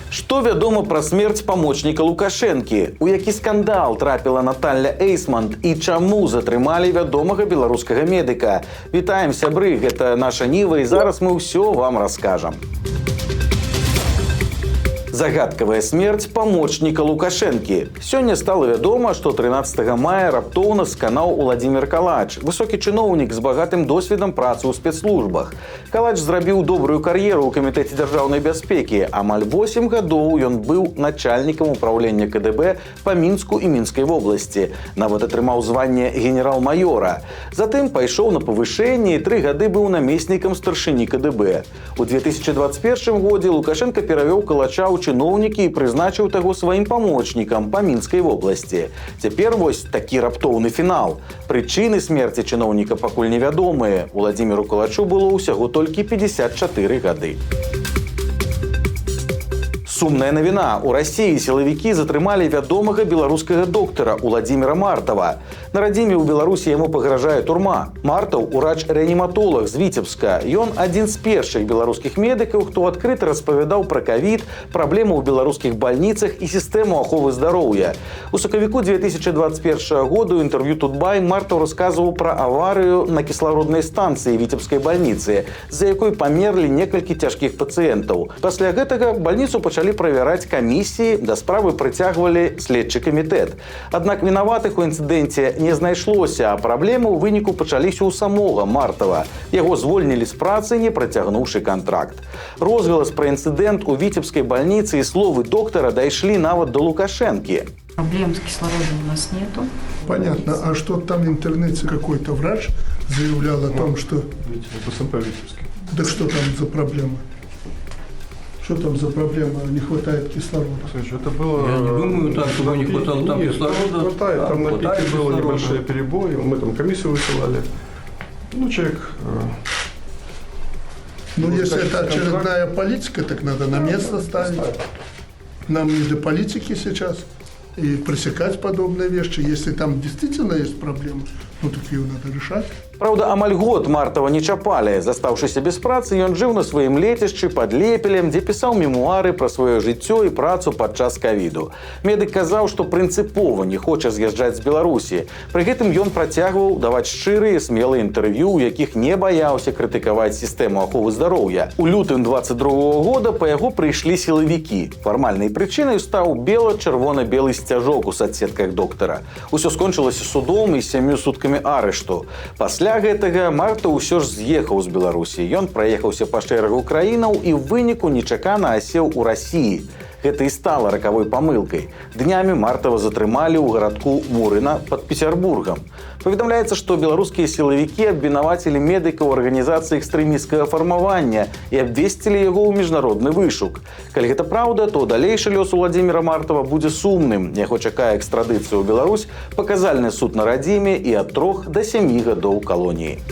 Што вядома пра смерць памочніка Лукашэнкі? У які скандал трапіла Наталья Эйсмонт і чаму затрымалі вядомага беларускага медыка? Вітаем, сябры, гэта наша Ніва, і зараз мы ўсё вам раскажам. Загадкавая смерць памочніка Лукашэнкі. Сёння стала вядома, што 13 мая раптоўна сканаў Уладзімір Калач, высокі чыноўнік з багатым досведам працы ў спецслужбах. Калач зрабіў добрую кар'еру ў камітэце дзяржаўнай бяспекі. Амаль 8 гадоў ён быў начальнікам управлення КДБ па Мінску і Мінскай вобласці. Нават атрымаў званне генерал-майора. Затым пайшоў на павышэнне і 3 гады быў намеснікам старшыні КДБ. У 2021 годзе Лукашенко перавёў Калача ў чыноўнікі і прызначыў таго сваім памочнікам па Мінскай вобласці. Цяпер вось такі раптоўны фінал. Прычыны смерці чыноўніка пакуль невядомыя. Уладзіміру Калачу было ўсяго толькі 54 гады. Сумная навіна. У Расіі сілавікі затрымалі вядомага беларускага доктара Уладзіміра Мартава. На радзіме ў Беларусі яму пагражае турма. Мартаў – урач-рэаніматолаг з Віцебска. Ён адзін з першых беларускіх медыкаў, хто адкрыта распавядаў пра ковід, праблемы ў беларускіх бальніцах і сістэму аховы здароўя. У сакавіку 2021 года ў інтэрв'ю Тутбай Мартаў расказваў пра аварыю на кіслароднай станцыі Віцебскай бальніцы, з-за якой памерлі некалькі цяжкіх пацыентаў. Пасля гэтага бальніцу пачалі правяраць камісіі, да справы прыцягвалі следчы камітэт. Аднак вінаватых у інцыдэнце не знайшлося, а праблемы ў выніку пачаліся ў самога Мартава. Яго звольнілі з працы, не працягнуўшы кантракт. Розгалас пра інцыдэнт у Віцебскай бальніцы і словы доктара дайшлі нават до Лукашэнкі. Проблем с кислородом у нас нету. Понятно. А что там в интернете какой-то врач заявлял о том, что... ПСМП Витебский. Да что там за проблема? Что там за проблема? Не хватает кислорода. Слушай, это было... Я не думаю, так, чтобы не хватало там кислорода. Хватает, там на пике было кислорода. небольшие перебои, мы там комиссию высылали. Ну, человек... Ну, если это очередная политика, так надо на место ставить. Нам не до политики сейчас. И пресекать подобные вещи. Если там действительно есть проблемы, ну, так ее надо решать. Праўда, амаль год Мартава не чапалі. Застаўшыся без працы, ён жыў на сваім лецішчы пад Лепелем, дзе пісаў мемуары пра сваё жыццё і працу падчас ковіду. Медык казаў, што прынцыпова не хоча з'язджаць з Беларусі. Пры гэтым ён працягваў даваць шчырыя і смелыя інтэрв'ю, у якіх не баяўся крытыкаваць сістэму аховы здароўя. У лютым 22 года па яго прыйшлі сілавікі. Фармальнай прычынай стаў бела-чырвона-белы сцяжок у соцсетках доктара. Усё скончылася судом і 7 суткамі арышту. Пасля гэтага Мартаў усё ж з'ехаў з Беларусі. Ён праехаўся па шэрагу краінаў і ў выніку нечакана асеў у Расіі. Гэта і стала ракавой памылкай. Днямі Мартава затрымалі ў гарадку Мурына пад Петербургам. Паведамляецца, што беларускія сілавікі абвінавацілі медыка ў арганізацыі экстрэмісцкага фармавання і абвесцілі яго ў міжнародны вышук. Калі гэта праўда, то далейшы лёс Уладзіміра Мартава будзе сумным. Яго чакае экстрадыцыю ў Беларусь, паказальны суд на радзіме і ад 3 до 7 гадоў калоніі.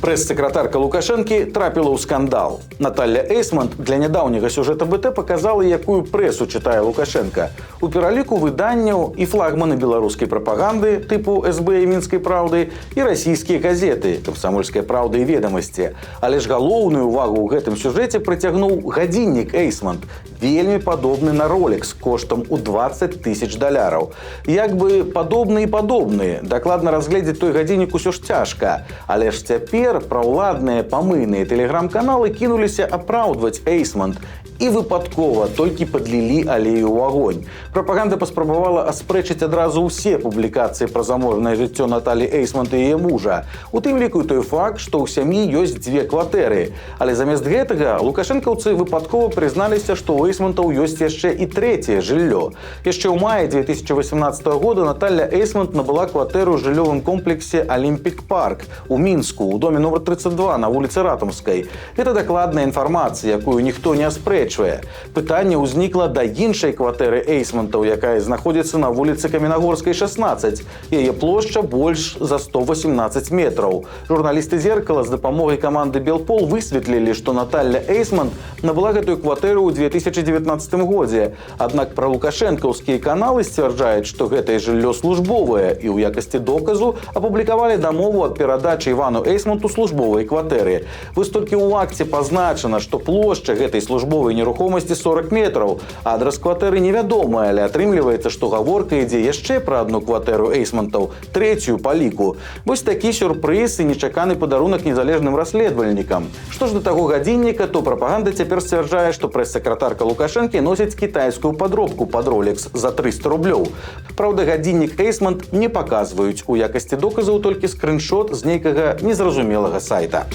Прэс-сакратарка Лукашэнкі трапіла ў скандал. Наталья Эйсмонт для нядаўняга сюжэта БТ паказала, якую прэсу чытае Лукашенка. У пераліку выданняў і флагманы беларускай прапаганды тыпу СБ і Мінскай праўды, і расійскія газеты «Камсамольская праўда» і «Ведамасці». Але ж галоўную увагу ў гэтым сюжэце прыцягнуў гадзіннік Эйсмонт, вельмі падобны на Rolex коштам у $20 000. Як бы падобны і падобны. Дакладна разгледзець той гадзіннік усё ж цяжка. Але ж цяпер праўладныя памыйныя тэлеграм-каналы кінуліся апраўдваць Эйсмонт і выпадкова толькі падлілі алею ў агонь. Прапаганда паспрабавала аспрэчыць адразу ўсе публікацыі пра заможнае жыццё Наталі Эйсмонт і яе мужа. У тым ліку той факт, што ў сям'і ёсць 2 кватэры. Але замест гэтага лукашэнкаўцы выпадкова прызналіся, што ў Эйсмонтаў ёсць яшчэ і 3е жыллё. Яшчэ ў маі 2018 года Наталья Эйсмонт набыла кватэру ў жыллёвым комплексе «Олімпік Парк» у Мінску, у доме номер 32 на вуліцы Ратумскай. Гэта дакладная інфармацыя, якую ніхто не аспрэчвае. Пытанне ўзнікла да іншай кватэры Эйсмонтаў, якая знаходзіцца на вуліцы Каменагорскай, 16. Яе плошча больш за 118 метраў. Журналісты «Зеркала» з дапамогай каманды «Белпол» высветлілі, што Наталья Эйсмонт набыла гэтую кватэру ў 2019 годзе. Аднак пра лукашэнкаўскія каналы сцвярджаюць, што гэтае жыллё службовае і ў якасці доказу апублікавалі дамову аб перадачы Івану Эйсмонту службовай кватэры. Вось толькі ў акце пазначана, што плошча гэтай службовай нерухомасці 40 метраў. Адрас кватэры невядомы, але атрымліваецца, што гаворка ідзе яшчэ пра адну кватэру Эйсмантаў, трэцюю па ліку. Вось такі сюрпрыз і нечаканы падарунак незалежным расследавальнікам. Што ж да таго гадзінніка, то прапаганда цяпер сцвярджае, што прэс-сакратарка Лукашэнкі носіць кітайскую падробку пад Rolex за 300 рублёў. Праўда, гадзіннік Эйсмант не паказваюць. У якасці доказаў толькі скрыншот з нейкага незразумелага сайта.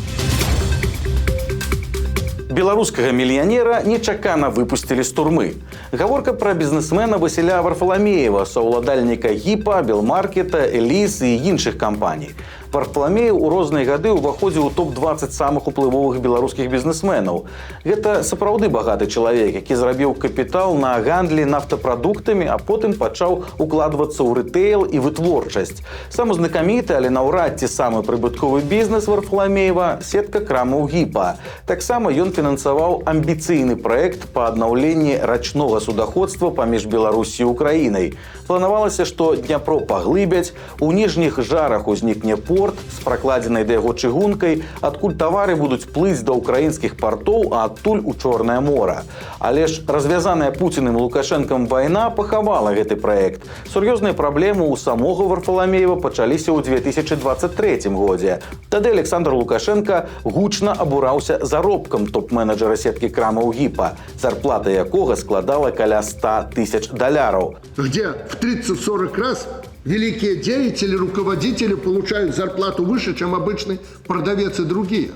Беларускага мільянера нечакана выпусцілі з турмы. Гаворка пра бізнесмена Васіля Варфаламеева, саўладальніка Гіпа, Белмаркета, Эліс і іншых кампаній. Варфаламеев у розныя гады ўваходзіў у топ-20 самых уплывовых беларускіх бізнесменаў. Гэта сапраўды багаты чалавек, які зрабіў капітал на гандлі нафтапрадуктамі, а потым пачаў укладвацца ў рытэйл і вытворчасць. Самы знакаміты, але наўрад ці самы прыбытковы бізнес Варфаламеева – сетка крамаў Гіпа. Таксама ён фінансаваў амбіцыйны праект па аднаўленні рачнога судаходства паміж Беларусі і Украінай. Планавалася, што Дняпро паглыбяць, у ніжніх жарах узнікне порт з пракладзенай да яго чыгункай, адкуль тавары будуць плыць да ўкраінскіх партоў, а адтуль у Чорнае мора. Але ж развязаная Пуціным і Лукашэнкам вайна пахавала гэты праект. Сур'ёзныя праблемы ў самога Варфаламеева пачаліся ў 2023 годзе. Тады Александр Лукашенко гучна абураўся заробкам топ-менеджера сеткі крамаў Гіпа, зарплата якога складала каля $100 000. Где в 30-40 раз великие деятели, руководители получают зарплату выше, чем обычный продавец и другие.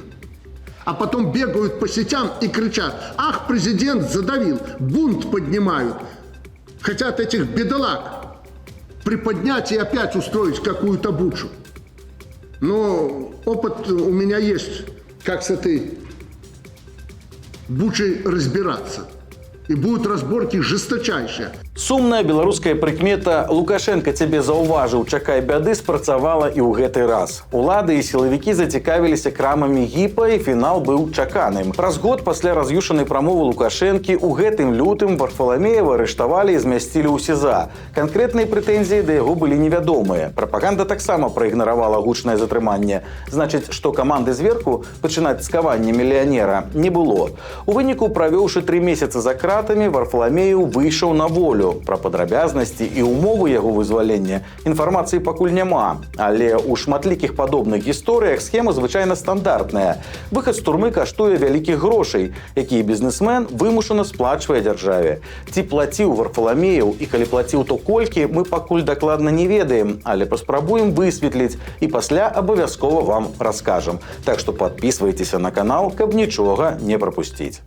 А потом бегают по сетям и кричат: ах, президент задавил, бунт поднимают. Хотят этих бедолаг приподнять и опять устроить какую-то бучу. Но опыт у меня есть, как с этой бучей разбираться. И будут разборки жесточайшие. Сумная беларуская прыкмета «Лукашенко цябе заўважыў, чакай бяды» спрацавала і ў гэты раз. Улады і сілавікі зацікавіліся крамамі Гіпа, і фінал быў чаканым. Праз год пасля раз'юшанай прамовы Лукашэнкі у гэтым лютым Варфаламеева арыштавалі і змясцілі ў СІЗА. Канкрэтныя прэтэнзіі да яго былі невядомыя. Прапаганда таксама праігнаравала гучнае затрыманне. Значыць, што каманды зверху пачынаць цкаванне мільянера не было. У выніку, правёўшы 3 месяцы за кратамі, Варфаламеев выйшаў на волю. Пра падрабязнасці і ўмовы яго вызвалення інфармацыі пакуль няма, але ў шматлікіх падобных гісторыях схема звычайна стандартная. Выхад з турмы каштуе вялікіх грошай, якія бізнесмен вымушана сплачвае дзяржаве. Ці плаціў Варфаламеев і калі плаціў, то колькі, мы пакуль дакладна не ведаем, але паспрабуем высветліць і пасля абавязкова вам раскажам. Так што падпісвайцеся на канал, каб нічога не прапусціць.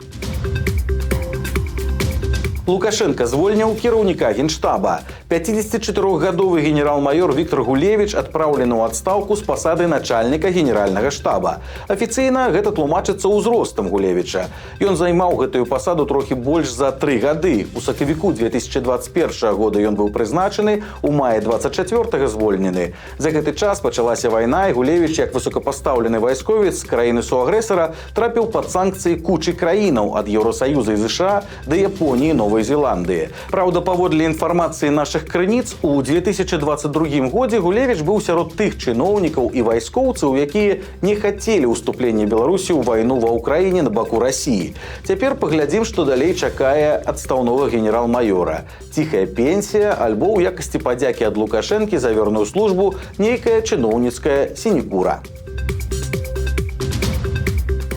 Лукашенко звольніў кіраўніка Генштаба. 54-гадовы генерал-майор Віктор Гулевіч адпраўлены ў адстаўку з пасады начальніка генеральнага штаба. Афіцыйна гэта тлумачыцца ўзростам Гулевіча. Ён займаў гэтую пасаду трохі больш за 3 гады. У сакавіку 2021 года ён быў прызначаны, у маі 24-га звольнены. За гэты час пачалася вайна, і Гулевіч, як высокапастаўлены вайсковец з краіны-суагрэсара, трапіў пад санкцыі кучы краінаў ад Еўросаюза і ЗША да Японіі, Новай Зеландыі. Праўда, паводле інфармацыі нашых крыніц, у 2022 годзе Гулевіч быў сярод тых чыноўнікаў і вайскоўцаў, якія не хацелі ўступлення Беларусі ў вайну ва Ўкраіне на баку Расіі. Цяпер паглядзім, што далей чакае адстаўнога генерал-майора. Ціхая пенсія альбо ў якасці падзякі ад Лукашэнкі за верную службу нейкая чыноўніцкая сінекура.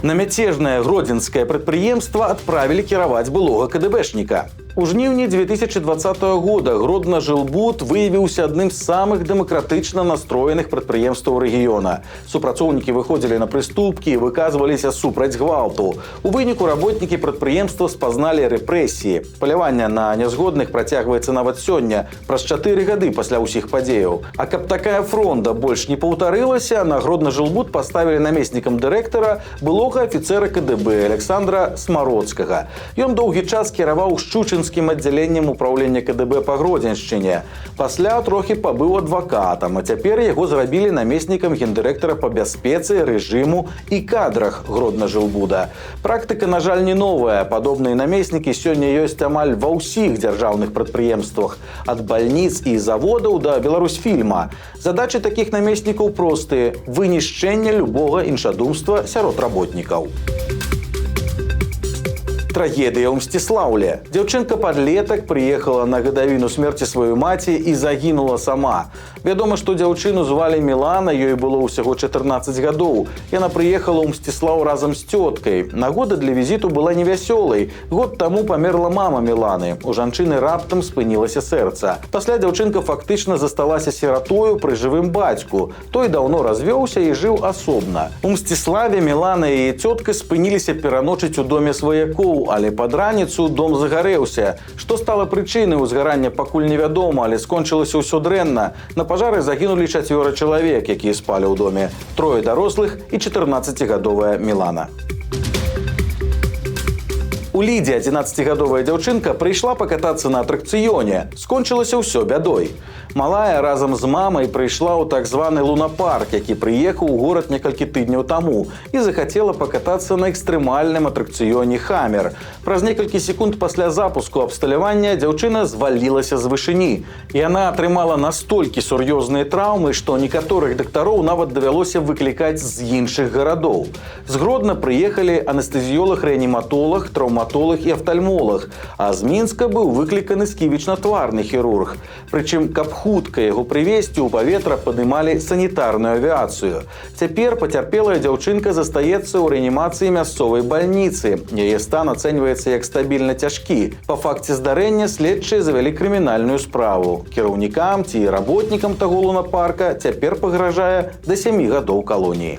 На мяцежнае гродзенскае прадпрыемства адправілі кіраваць былога КДБшніка. У жніўні 2020 года Гродна-Жылбуд выявіўся адным з самых дэмакратычна настроеных прадпрыемстваў рэгіёна. Супрацоўнікі выходзілі на прыступкі і выказваліся супраць гвалту. У выніку работнікі прадпрыемства спазналі рэпрэсіі. Паляванне на нязгодных працягваецца нават сёння, праз 4 гады пасля ўсіх падзеяў. А каб такая фронта больш не паўтарылася, на Гродна-Жылбуд паставілі намеснікам дырэктара былога афіцэра КДБ Александра Смародскага. Ён доўгі час кіраваў Шчучынскім гродзенскім аддзяленнем управлення КДБ па Гродзеншчыне. Пасля трохі пабыў адвакатам, а цяпер яго зрабілі намеснікам гендырэктара па бяспецы, рэжыму і кадрах Гродна-Жылбуда. Практыка, на жаль, не новая. Падобныя намеснікі сёння ёсць амаль ва ўсіх дзяржаўных прадпрыемствах, ад бальніц і заводаў да Беларусьфільма. Задачы такіх намеснікаў простыя – вынішчэнне любога іншадумства сярод работнікаў. Трагедыя ў Мсціслаўле. Дзяўчынка-падлетак прыехала на гадавіну смерці сваёй маці і загінула сама. Вядома, што дзяўчыну звалі Мілана, ёй было ўсяго 14 гадоў. Яна прыехала ў Мсціслаў разам з цёткай. Нагода для візіту была невясёлай. Год таму памерла мама Міланы. У жанчыны раптам спынілася сэрца. Пасля дзяўчынка фактычна засталася сіратою пры жывым бацьку. Той даўно развёўся і жыў асобна. У Мсціславе Мілана і яе цётка спыніліся пераночыць у доме сваякоў, але пад раніцу дом загарэўся. Што стала прычынай узгарання, пакуль невядома, але скончылася ўсё дрэнна. На пажары загінулі 4 чалавек, якія спалі ў доме. 3 дарослых і 14-гадовая Мілана. У Лідзе 11-гадовая дзяўчынка прыйшла пакатацца на атракцыёне. Скончылася ўсё бядой. Малая разам з мамай прыйшла ў так званы лунапарк, які прыехаў у горад некалькі тыдняў таму і захацела пакатацца на экстрэмальным атракцыёне «Хаммер». Праз некалькі секунд пасля запуску абсталявання дзяўчына звалілася з вышыні. Яна атрымала настолькі сур'ёзныя траўмы, што некаторых дактароў нават давялося выклікаць з іншых гарадоў. З Гродна прыехалі анестэзіёлаг-рэаніматолаг, траўматолаг і афтальмолаг, а з Мінска быў выкліканы сківічна-тварны хірург. Прычым, каб хутка яго прывезці, ў паветра падымалі санітарную авіяцыю. Цяпер пацярпелая дзяўчынка застаецца ў рэанімацыі мясцовай бальніцы. Яе стан ацэньваецца як стабільна цяжкі. Па факце здарэння следчыя завялі крымінальную справу. Кіраўнікам ці работнікам таго лунапарка цяпер пагражае да 7 гадоў калоніі.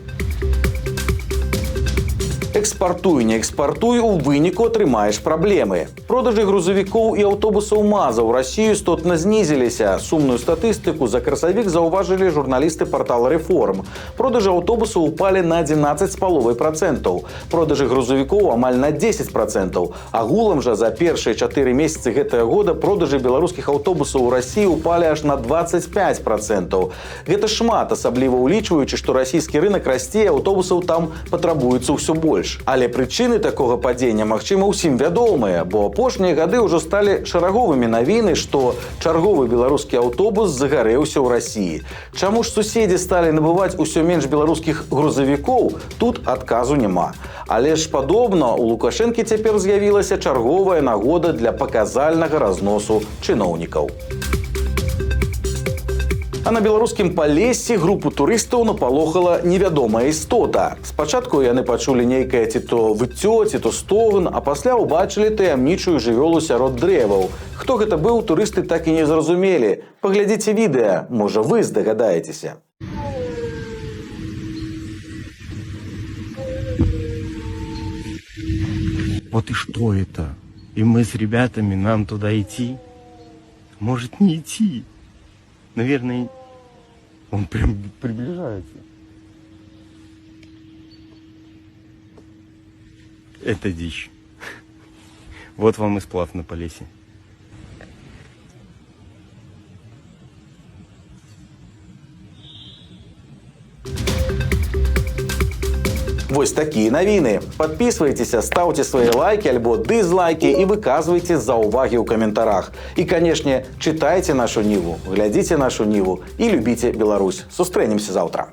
Экспартуй, не экспартуй, у выніку атрымаеш праблемы. Продажы грузавікоў і аўтобусаў МАЗа ў Расію істотна знізіліся. Сумную статыстыку за красавік заўважылі журналісты партала «Рэформ». Продажы аўтобусаў упалі на 11,5%. Продажы грузавікоў амаль на 10%. Агулам жа за першыя 4 месяцы гэтага года продажы беларускіх аўтобусаў у Расіі упалі аж на 25%. Гэта шмат, асабліва ўлічваючы, што расійскі рынак расце, аўтобусаў там патрабуецца ўсё больш. Але прычыны такога падзення, магчыма, усім вядомыя, бо апошнія гады ўжо сталі шараговымі навіны, што чарговы беларускі аўтобус загарэўся ў Расіі. Чаму ж суседзі сталі набываць усё менш беларускіх грузавікоў, тут адказу няма. Але ж падобна, у Лукашэнкі цяпер з'явілася чарговая нагода для паказальнага разносу чыноўнікаў. А на беларускім Палессі групу турыстаў напалохала невядомая істота. Спачатку яны пачулі нейкае ці то выццё, ці то стогн, а пасля ўбачылі таямнічую жывёлу сярод дрэваў. Хто гэта быў, турысты так і не зразумелі. Паглядзіце відэа, можа вы здагадаецеся. Вот и что это? И мы с ребятами, нам туда идти? Может, не идти? Наверное, он прям приближается. Это дичь. Вот вам и сплав на Полесье. Вось такія навіны. Падпісвайцеся, стаўце свае лайкі альбо дызлайкі і выказвайце заўвагі ў каментарах. І, канешне, чытайце нашу Ніву, глядзіце нашу Ніву і любіце Беларусь. Сустрэнемся заўтра.